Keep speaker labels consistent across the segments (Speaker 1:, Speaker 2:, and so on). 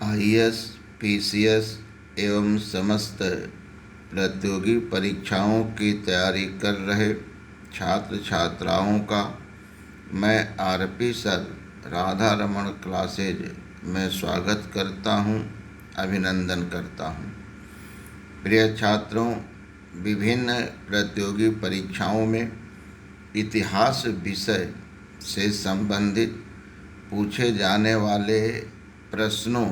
Speaker 1: IAS, PCS एवं समस्त प्रतियोगी परीक्षाओं की तैयारी कर रहे छात्र छात्राओं का मैं RP sir Radha Raman classes में स्वागत करता हूं, अभिनंदन करता हूं। प्रिय छात्रों, विभिन्न प्रतियोगी परीक्षाओं में इतिहास विषय से संबंधित पूछे जाने वाले प्रश्नों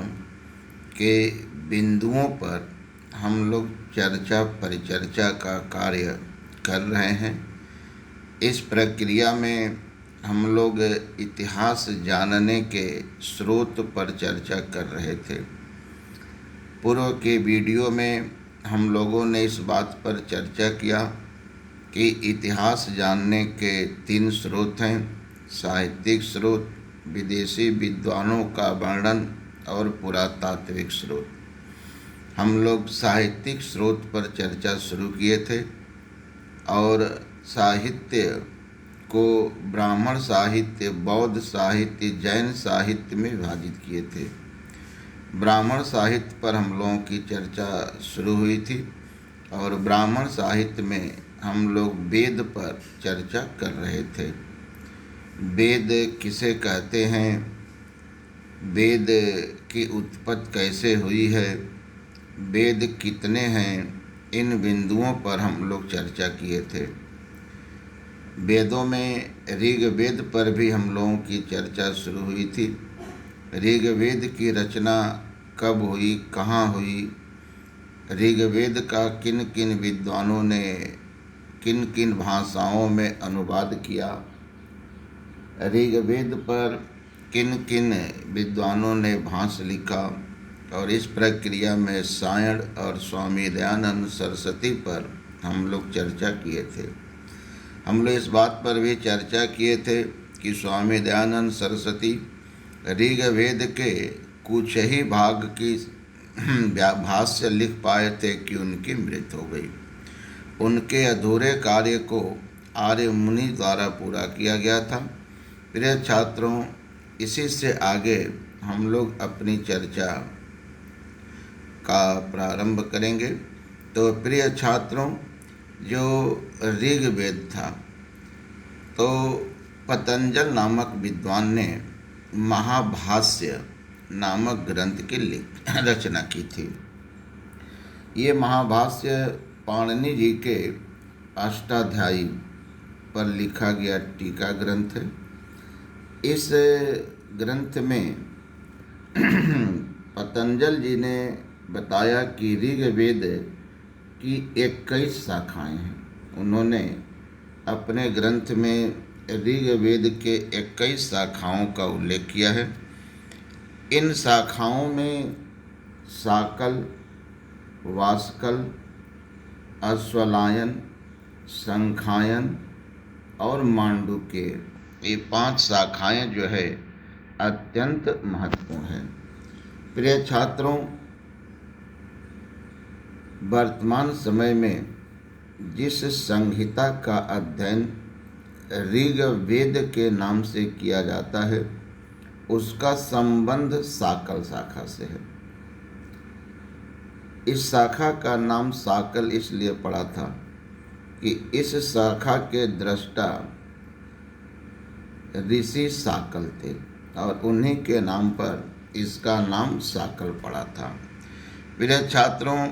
Speaker 1: के बिंदुओं पर हम लोग चर्चा परिचर्चा का कार्य कर रहे हैं। इस प्रक्रिया में हम लोग इतिहास जानने के स्रोत पर चर्चा कर रहे थे। पूर्व के वीडियो में हम लोगों ने इस बात पर चर्चा किया कि इतिहास जानने के 3 स्रोत हैं: साहित्यिक स्रोत, विदेशी विद्वानों का वर्णन और पुरातात्विक स्रोत। हम लोग साहित्यिक स्रोत पर चर्चा शुरू किए थे और साहित्य को ब्राह्मण साहित्य, बौद्ध साहित्य, जैन साहित्य में विभाजित किए थे। ब्राह्मण साहित्य पर हम लोगों की चर्चा शुरू हुई थी और ब्राह्मण साहित्य में हम लोग वेद पर चर्चा कर रहे थे। वेद किसे कहते हैं, वेद की उत्पत्ति कैसे हुई है, वेद कितने हैं, इन बिंदुओं पर हम लोग चर्चा किए थे। वेदों में ऋग्वेद पर भी हम लोगों की चर्चा शुरू हुई थी। ऋग्वेद की रचना कब हुई, कहाँ हुई, ऋग्वेद का किन किन विद्वानों ने किन किन भाषाओं में अनुवाद किया, ऋग्वेद पर किन किन विद्वानों ने भाष्य लिखा, और इस प्रक्रिया में सायण और स्वामी दयानंद सरस्वती पर हम लोग चर्चा किए थे। हम लोग इस बात पर भी चर्चा किए थे कि स्वामी दयानंद सरस्वती ऋग्वेद के कुछ ही भाग की भाष्य लिख पाए थे कि उनकी मृत्यु हो गई। उनके अधूरे कार्य को आर्य मुनि द्वारा पूरा किया गया था। प्रिय छात्रों, इसी से आगे हम लोग अपनी चर्चा का प्रारंभ करेंगे। तो प्रिय छात्रों, जो ऋग्वेद था, तो पतंजल नामक विद्वान ने महाभाष्य नामक ग्रंथ की रचना की थी। ये महाभाष्य पाणिनि जी के अष्टाध्यायी पर लिखा गया टीका ग्रंथ है। इस ग्रंथ में पतंजल जी ने बताया कि ऋग्वेद की 21 शाखाएं हैं। उन्होंने अपने ग्रंथ में ऋग्वेद के 21 शाखाओं का उल्लेख किया है। इन शाखाओं में साकल, वास्कल, अश्वलायन, संखायन और मांडुक्य, ये 5 शाखाएं जो है अत्यंत महत्वपूर्ण हैं। प्रिय छात्रों, वर्तमान समय में जिस संहिता का अध्ययन ऋग्वेद के नाम से किया जाता है, उसका संबंध साकल शाखा से है। इस शाखा का नाम साकल इसलिए पड़ा था कि इस शाखा के दृष्टा ऋषि साकल थे और उन्हीं के नाम पर इसका नाम साकल पड़ा था। प्रिय छात्रों,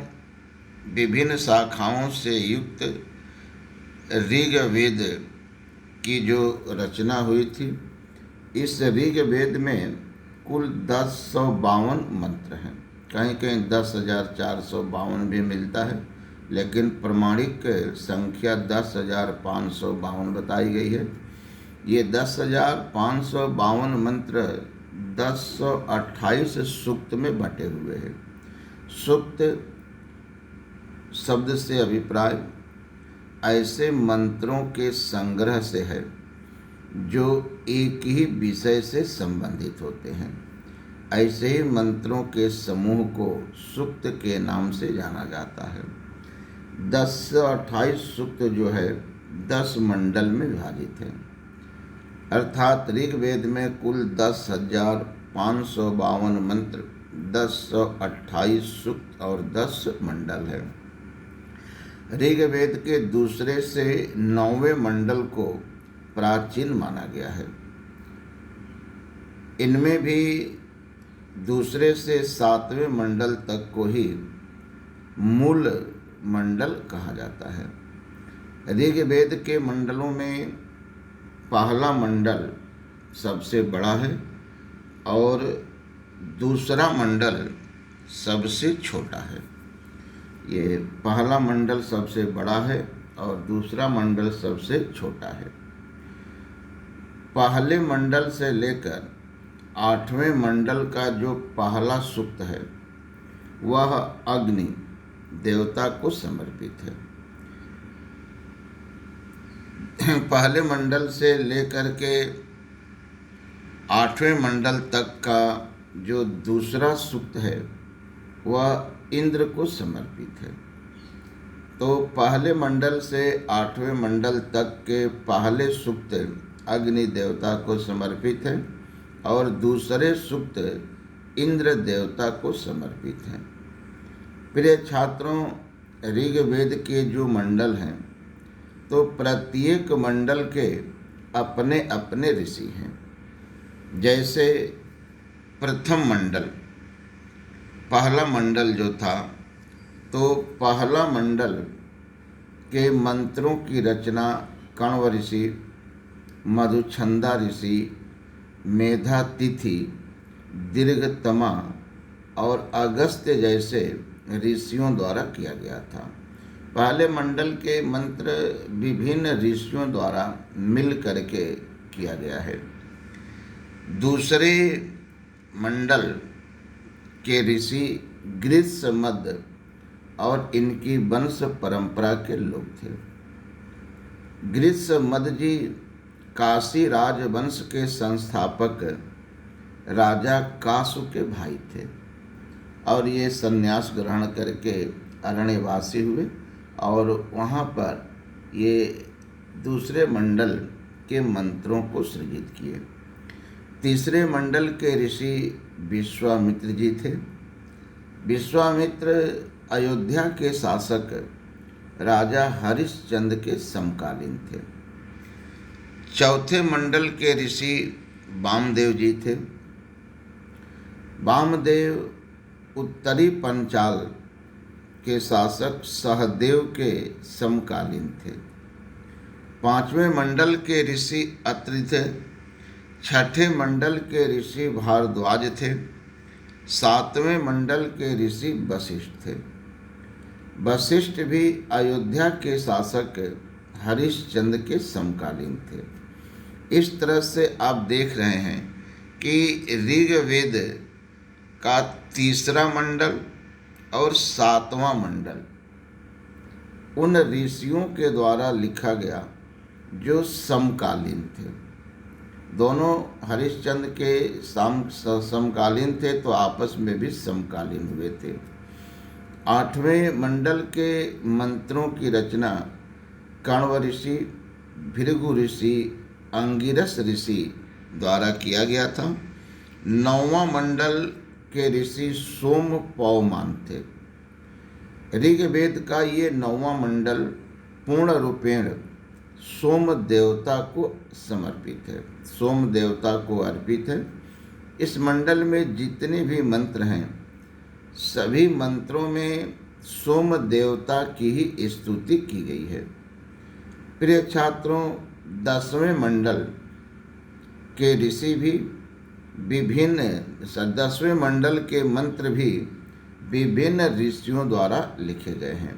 Speaker 1: विभिन्न शाखाओं से युक्त ऋग्वेद की जो रचना हुई थी, इस ऋग्वेद में कुल 1052 मंत्र हैं। कहीं कहीं 10,452 भी मिलता है, लेकिन प्रमाणिक संख्या 10,552 बताई गई है। ये 10,552 मंत्र 1028 सूक्त में बटे हुए हैं। सूक्त शब्द से अभिप्राय ऐसे मंत्रों के संग्रह से है जो एक ही विषय से संबंधित होते हैं। ऐसे ही मंत्रों के समूह को सूक्त के नाम से जाना जाता है। 1028 सूक्त जो है 10 मंडल में विभाजित है। अर्थात ऋग्वेद में कुल 10,552 मंत्र 1028 सूक्त और 10 मंडल है। ऋग्वेद के दूसरे से 9वें मंडल को प्राचीन माना गया है। इनमें भी दूसरे से 7वें मंडल तक को ही मूल मंडल कहा जाता है। ऋग्वेद के मंडलों में पहला मंडल सबसे बड़ा है और दूसरा मंडल सबसे छोटा है। ये पहला मंडल सबसे बड़ा है और दूसरा मंडल सबसे छोटा है। पहले मंडल से लेकर 8वें मंडल का जो पहला सूक्त है वह अग्नि देवता को समर्पित है। पहले मंडल से लेकर के 8वें मंडल तक का जो दूसरा सूक्त है वह इंद्र को समर्पित है। तो पहले मंडल से 8वें मंडल तक के पहले सूक्त अग्नि देवता को समर्पित है और दूसरे सूक्त इंद्र देवता को समर्पित है। प्रिय छात्रों, ऋग्वेद के जो मंडल हैं तो प्रत्येक मंडल के अपने अपने ऋषि हैं। जैसे प्रथम मंडल, पहला मंडल जो था, तो पहला मंडल के मंत्रों की रचना कण्व ऋषि, मधुछंदा ऋषि, मेधातिथि, दीर्घतमा और अगस्त्य जैसे ऋषियों द्वारा किया गया था। पहले मंडल के मंत्र विभिन्न ऋषियों द्वारा मिल करके किया गया है। दूसरे मंडल के ऋषि ग्रीष्म मद और इनकी वंश परंपरा के लोग थे। ग्रीष्म मद जी काशी राजवंश के संस्थापक राजा कासु के भाई थे और ये संन्यास ग्रहण करके अरण्यवासी हुए और वहाँ पर ये दूसरे मंडल के मंत्रों को सृजित किए। तीसरे मंडल के ऋषि विश्वामित्र जी थे। विश्वामित्र अयोध्या के शासक राजा हरिश्चंद्र के समकालीन थे। चौथे मंडल के ऋषि वामदेव जी थे। वामदेव उत्तरी पंचाल के शासक सहदेव के समकालीन थे। पांचवें मंडल के ऋषि अत्रि थे। छठे मंडल के ऋषि भारद्वाज थे। सातवें मंडल के ऋषि वशिष्ठ थे। वशिष्ठ भी अयोध्या के शासक हरिश्चंद्र के समकालीन थे। इस तरह से आप देख रहे हैं कि ऋग्वेद का तीसरा मंडल और सातवां मंडल उन ऋषियों के द्वारा लिखा गया जो समकालीन थे। दोनों हरिश्चंद्र के समकालीन थे तो आपस में भी समकालीन हुए थे। आठवें मंडल के मंत्रों की रचना कण्व ऋषि, भृगु ऋषि, अंगिरस ऋषि द्वारा किया गया था। नौवां मंडल के ऋषि सोम पौमान थे। ऋग्वेद का ये नौवां मंडल पूर्ण रूपेण सोम देवता को समर्पित है, सोम देवता को अर्पित है। इस मंडल में जितने भी मंत्र हैं सभी मंत्रों में सोम देवता की ही स्तुति की गई है। प्रिय छात्रों, 10वें मंडल के ऋषि भी विभिन्न 10वें मंडल के मंत्र भी विभिन्न ऋषियों द्वारा लिखे गए हैं,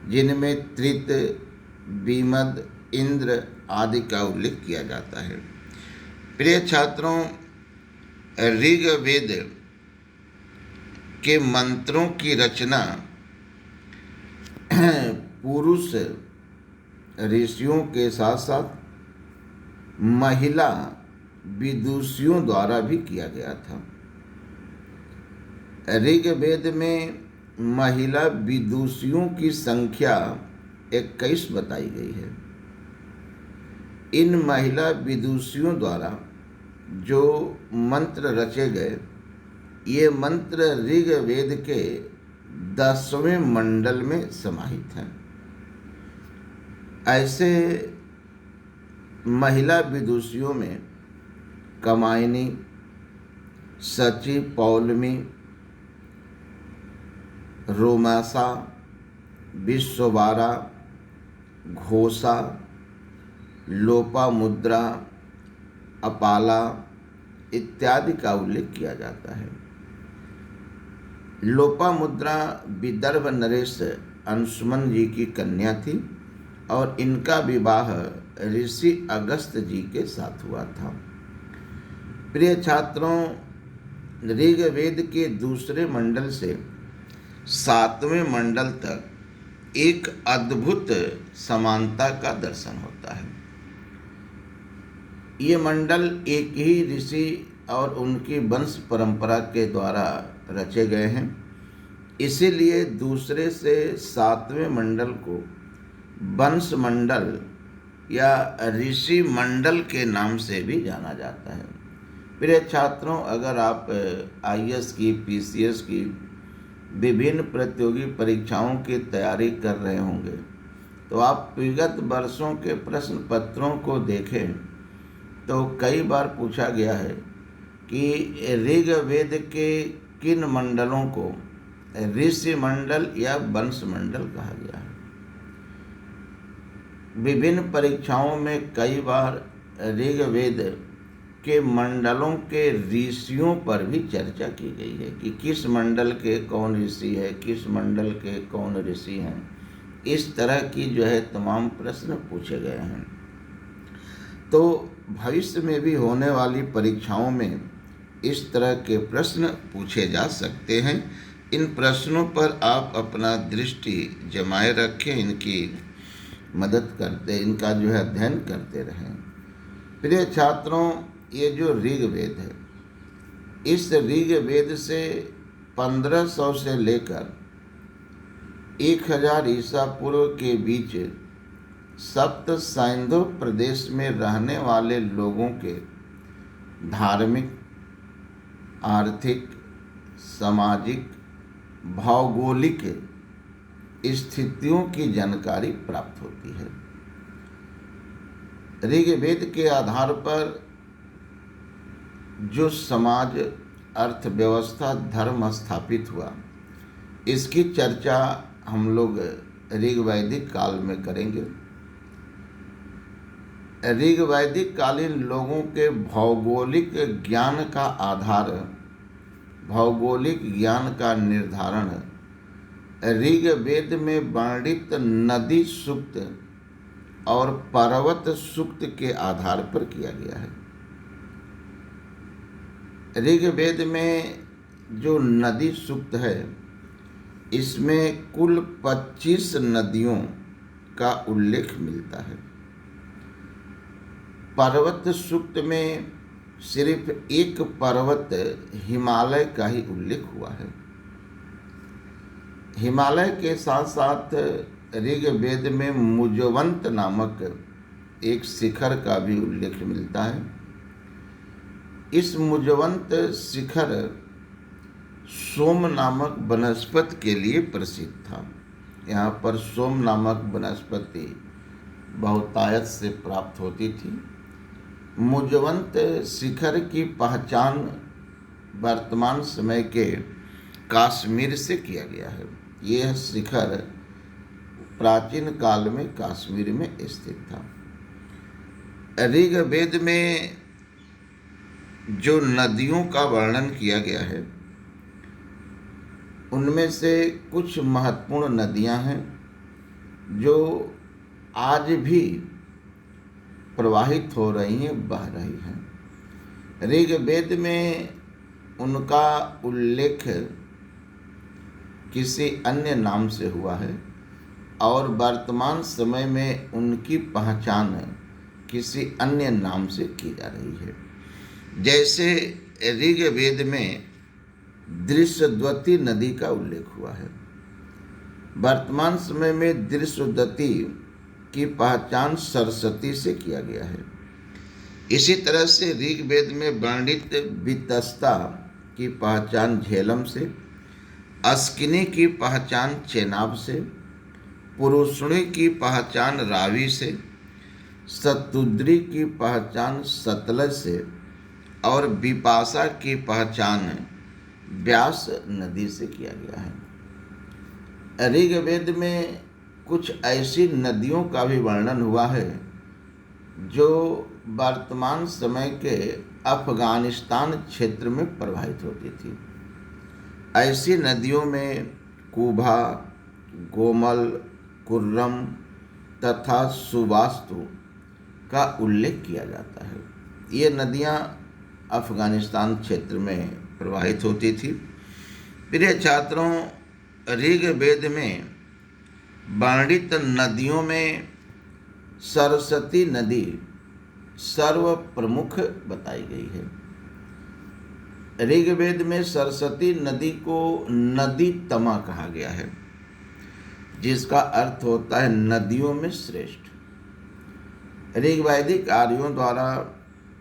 Speaker 1: जिनमें त्रित, बीमद, इंद्र आदि का उल्लेख किया जाता है। प्रिय छात्रों, ऋग्वेद के मंत्रों की रचना पुरुष ऋषियों के साथ साथ महिला विदुषियों द्वारा भी किया गया था। ऋग्वेद में महिला विदुषियों की संख्या 21 बताई गई है। इन महिला विदुषियों द्वारा जो मंत्र रचे गए ये मंत्र ऋग्वेद के 10वें मंडल में समाहित हैं। ऐसे महिला विदुषियों में कामायनी, शची, पौलमी, रोमासा, विश्ववारा, घोषा, लोपामुद्रा, अपाला इत्यादि का उल्लेख किया जाता है। लोपामुद्रा विदर्भ नरेश अंशुमन जी की कन्या थी और इनका विवाह ऋषि अगस्त जी के साथ हुआ था। प्रिय छात्रों, ऋग्वेद के दूसरे मंडल से 7वें मंडल तक एक अद्भुत समानता का दर्शन होता है। ये मंडल एक ही ऋषि और उनकी वंश परंपरा के द्वारा रचे गए हैं, इसीलिए दूसरे से 7वें मंडल को वंश मंडल या ऋषि मंडल के नाम से भी जाना जाता है। प्रिय छात्रों, अगर आप आईएएस की, पीसीएस की विभिन्न प्रतियोगी परीक्षाओं की तैयारी कर रहे होंगे तो आप विगत वर्षों के प्रश्न पत्रों को देखें तो कई बार पूछा गया है कि ऋग्वेद के किन मंडलों को ऋषि मंडल या वंश मंडल कहा गया है। विभिन्न परीक्षाओं में कई बार ऋग्वेद के मंडलों के ऋषियों पर भी चर्चा की गई है कि किस मंडल के कौन ऋषि है, किस मंडल के कौन ऋषि हैं। इस तरह की तमाम प्रश्न पूछे गए हैं। तो भविष्य में भी होने वाली परीक्षाओं में इस तरह के प्रश्न पूछे जा सकते हैं। इन प्रश्नों पर आप अपना दृष्टि जमाए रखें, इनकी मदद करते, इनका अध्ययन करते रहें। प्रिय छात्रों, ये जो ऋग्वेद है, इस ऋग्वेद से 1500 से लेकर 1000 ईसा पूर्व के बीच सप्त सैंधव प्रदेश में रहने वाले लोगों के धार्मिक, आर्थिक, सामाजिक, भौगोलिक स्थितियों की जानकारी प्राप्त होती है। ऋग्वेद के आधार पर जो समाज, अर्थव्यवस्था, धर्म स्थापित हुआ, इसकी चर्चा हम लोग ऋग्वैदिक काल में करेंगे। ऋग्वैदिक कालीन लोगों के भौगोलिक ज्ञान का आधार, भौगोलिक ज्ञान का निर्धारण ऋग्वेद में वर्णित नदी सूक्त और पर्वत सूक्त के आधार पर किया गया है। ऋग्वेद में जो नदी सूक्त है, इसमें कुल 25 नदियों का उल्लेख मिलता है। पर्वत सूक्त में सिर्फ एक पर्वत हिमालय का ही उल्लेख हुआ है। हिमालय के साथ साथ ऋग्वेद में मुजवंत नामक एक शिखर का भी उल्लेख मिलता है। इस मुजवंत शिखर सोम नामक वनस्पति के लिए प्रसिद्ध था। यहाँ पर सोम नामक वनस्पति बहुतायत से प्राप्त होती थी। मुजवंत शिखर की पहचान वर्तमान समय के कश्मीर से किया गया है। यह शिखर प्राचीन काल में कश्मीर में स्थित था। ऋग्वेद में जो नदियों का वर्णन किया गया है, उनमें से कुछ महत्वपूर्ण नदियां हैं जो आज भी प्रवाहित हो रही हैं, बह रही हैं। ऋग्वेद में उनका उल्लेख किसी अन्य नाम से हुआ है और वर्तमान समय में उनकी पहचान किसी अन्य नाम से की जा रही है। जैसे ऋग्वेद में दृश्यद्वती नदी का उल्लेख हुआ है। वर्तमान समय में दृश्यद्वती की पहचान सरस्वती से किया गया है। इसी तरह से ऋग्वेद में वर्णित वितस्ता की पहचान झेलम से, अस्किनी की पहचान चेनाब से, पुरुषणी की पहचान रावी से, सतुद्री की पहचान सतलज से और बिपाशा की पहचान व्यास नदी से किया गया है। ऋग्वेद में कुछ ऐसी नदियों का भी वर्णन हुआ है जो वर्तमान समय के अफगानिस्तान क्षेत्र में प्रवाहित होती थी। ऐसी नदियों में कुभा, गोमल, कुर्रम तथा सुवास्तु का उल्लेख किया जाता है। ये नदियाँ अफगानिस्तान क्षेत्र में प्रवाहित होती थी। प्रिय छात्रों, ऋग्वेद में वर्णित नदियों में सरस्वती नदी सर्व प्रमुख बताई गई है। ऋग्वेद में सरस्वती नदी को नदी तमा कहा गया है, जिसका अर्थ होता है नदियों में श्रेष्ठ। ऋग्वैदिक आर्यों द्वारा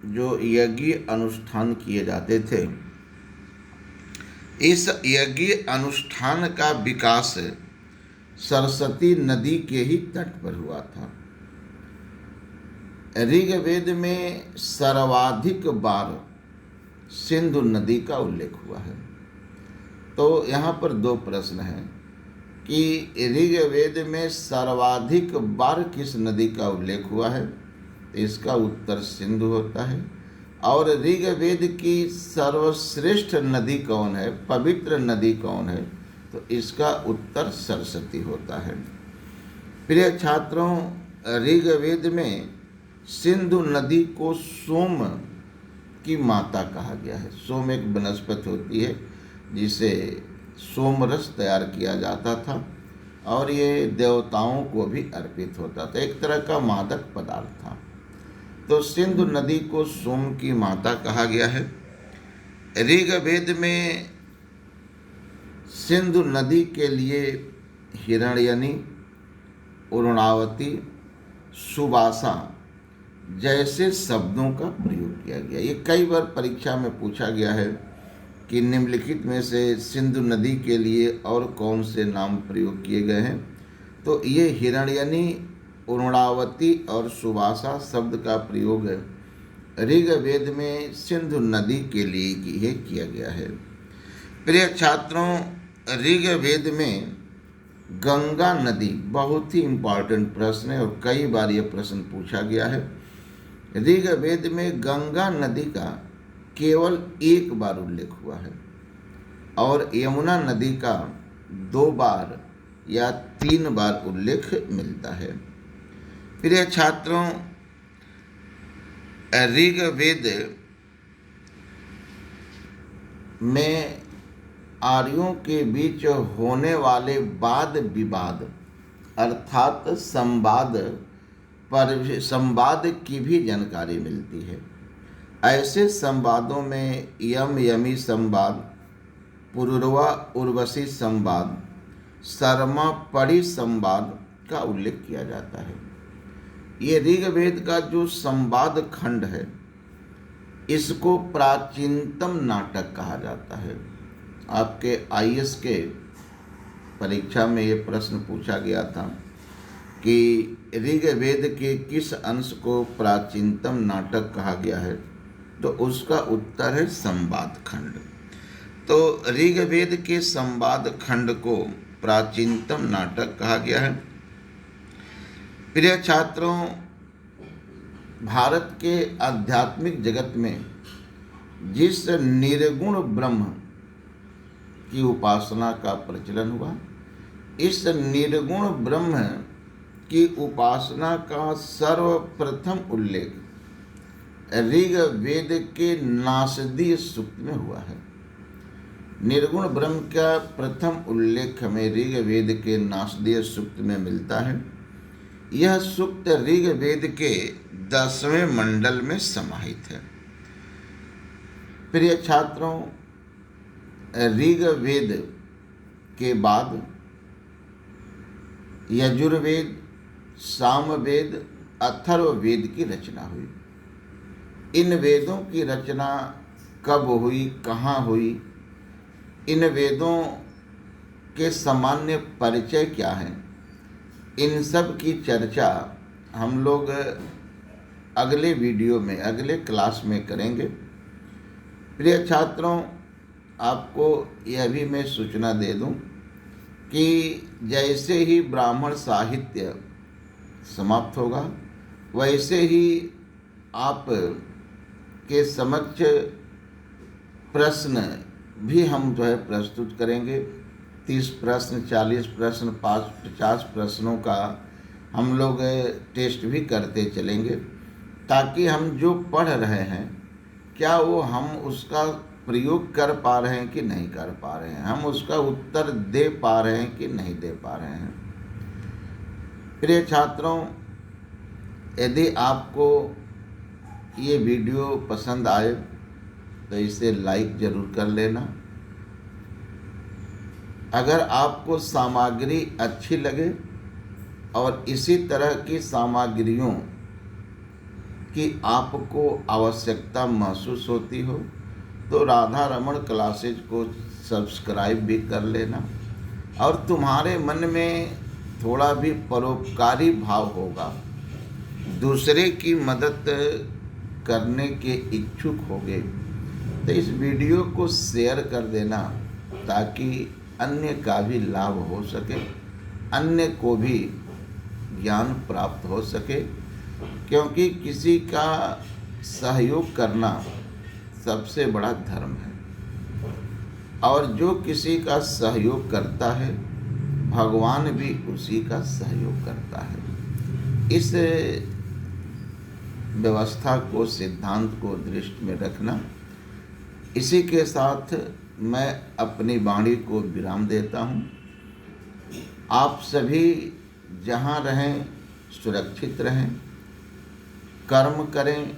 Speaker 1: जो यज्ञ अनुष्ठान किए जाते थे, इस यज्ञ अनुष्ठान का विकास सरस्वती नदी के ही तट पर हुआ था। ऋग्वेद में सर्वाधिक बार सिंधु नदी का उल्लेख हुआ है। तो यहाँ पर दो प्रश्न हैं कि ऋग्वेद में सर्वाधिक बार किस नदी का उल्लेख हुआ है, तो इसका उत्तर सिंधु होता है। और ऋग्वेद की सर्वश्रेष्ठ नदी कौन है, पवित्र नदी कौन है, तो इसका उत्तर सरस्वती होता है। प्रिय छात्रों, ऋग्वेद में सिंधु नदी को सोम की माता कहा गया है। सोम एक वनस्पति होती है जिसे सोम रस तैयार किया जाता था और ये देवताओं को भी अर्पित होता था, एक तरह का मादक पदार्थ था। तो सिंधु नदी को सोम की माता कहा गया है। ऋग्वेद में सिंधु नदी के लिए हिरण्यनी, उर्णावती, सुबासा जैसे शब्दों का प्रयोग किया गया। ये कई बार परीक्षा में पूछा गया है कि निम्नलिखित में से सिंधु नदी के लिए और कौन से नाम प्रयोग किए गए हैं, तो ये हिरण्यनी, उर्णावती और सुबासा शब्द का प्रयोग ऋग्वेद में सिंधु नदी के लिए ही किया गया है। प्रिय छात्रों, ऋग्वेद में गंगा नदी बहुत ही इम्पॉर्टेंट प्रश्न है और कई बार ये प्रश्न पूछा गया है। ऋग्वेद में गंगा नदी का केवल एक बार उल्लेख हुआ है और यमुना नदी का 2 बार या 3 बार उल्लेख मिलता है। प्रिय छात्रों, ऋग्वेद में आर्यों के बीच होने वाले वाद विवाद अर्थात संवाद की भी जानकारी मिलती है। ऐसे संवादों में यम यमी संवाद, पुरुरवा उर्वशी संवाद, शर्मा पड़ी संवाद का उल्लेख किया जाता है। ये ऋग्वेद का जो संवाद खंड है, इसको प्राचीनतम नाटक कहा जाता है। आपके आईएएस के परीक्षा में ये प्रश्न पूछा गया था कि ऋग्वेद के किस अंश को प्राचीनतम नाटक कहा गया है, तो उसका उत्तर है संवाद खंड। तो ऋग्वेद के संवाद खंड को प्राचीनतम नाटक कहा गया है। प्रिय छात्रों, भारत के आध्यात्मिक जगत में जिस निर्गुण ब्रह्म की उपासना का प्रचलन हुआ, इस निर्गुण ब्रह्म की उपासना का सर्वप्रथम उल्लेख ऋग्वेद के नासदीय सूक्त में हुआ है। निर्गुण ब्रह्म का प्रथम उल्लेख हमें ऋग्वेद के नासदीय सूक्त में मिलता है। यह सूक्त ऋग्वेद के 10वें मंडल में समाहित है। प्रिय छात्रों, ऋग्वेद के बाद यजुर्वेद, सामवेद, अथर्ववेद की रचना हुई। इन वेदों की रचना कब हुई, कहाँ हुई, इन वेदों के सामान्य परिचय क्या हैं, इन सब की चर्चा हम लोग अगले वीडियो में, अगले क्लास में करेंगे। प्रिय छात्रों, आपको यह भी मैं सूचना दे दूं कि जैसे ही ब्राह्मण साहित्य समाप्त होगा, वैसे ही आप के समक्ष प्रश्न भी हम प्रस्तुत करेंगे। 30 प्रश्न, 40 प्रश्न, 50 प्रश्नों का हम लोग टेस्ट भी करते चलेंगे, ताकि हम जो पढ़ रहे हैं क्या वो हम उसका प्रयोग कर पा रहे हैं कि नहीं कर पा रहे हैं, हम उसका उत्तर दे पा रहे हैं कि नहीं दे पा रहे हैं। प्रिय छात्रों, यदि आपको ये वीडियो पसंद आए तो इसे लाइक जरूर कर लेना। अगर आपको सामग्री अच्छी लगे और इसी तरह की सामग्रियों की आपको आवश्यकता महसूस होती हो तो राधा रमण क्लासेज को सब्सक्राइब भी कर लेना। और तुम्हारे मन में थोड़ा भी परोपकारी भाव होगा, दूसरे की मदद करने के इच्छुक होगे, तो इस वीडियो को शेयर कर देना, ताकि अन्य का भी लाभ हो सके, अन्य को भी ज्ञान प्राप्त हो सके। क्योंकि किसी का सहयोग करना सबसे बड़ा धर्म है, और जो किसी का सहयोग करता है भगवान भी उसी का सहयोग करता है। इस व्यवस्था को, सिद्धांत को दृष्टि में रखना। इसी के साथ मैं अपनी वाणी को विराम देता हूँ। आप सभी जहाँ रहें सुरक्षित रहें, कर्म करें,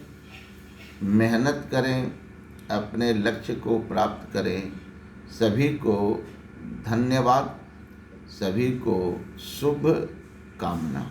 Speaker 1: मेहनत करें, अपने लक्ष्य को प्राप्त करें। सभी को धन्यवाद, सभी को शुभ कामना।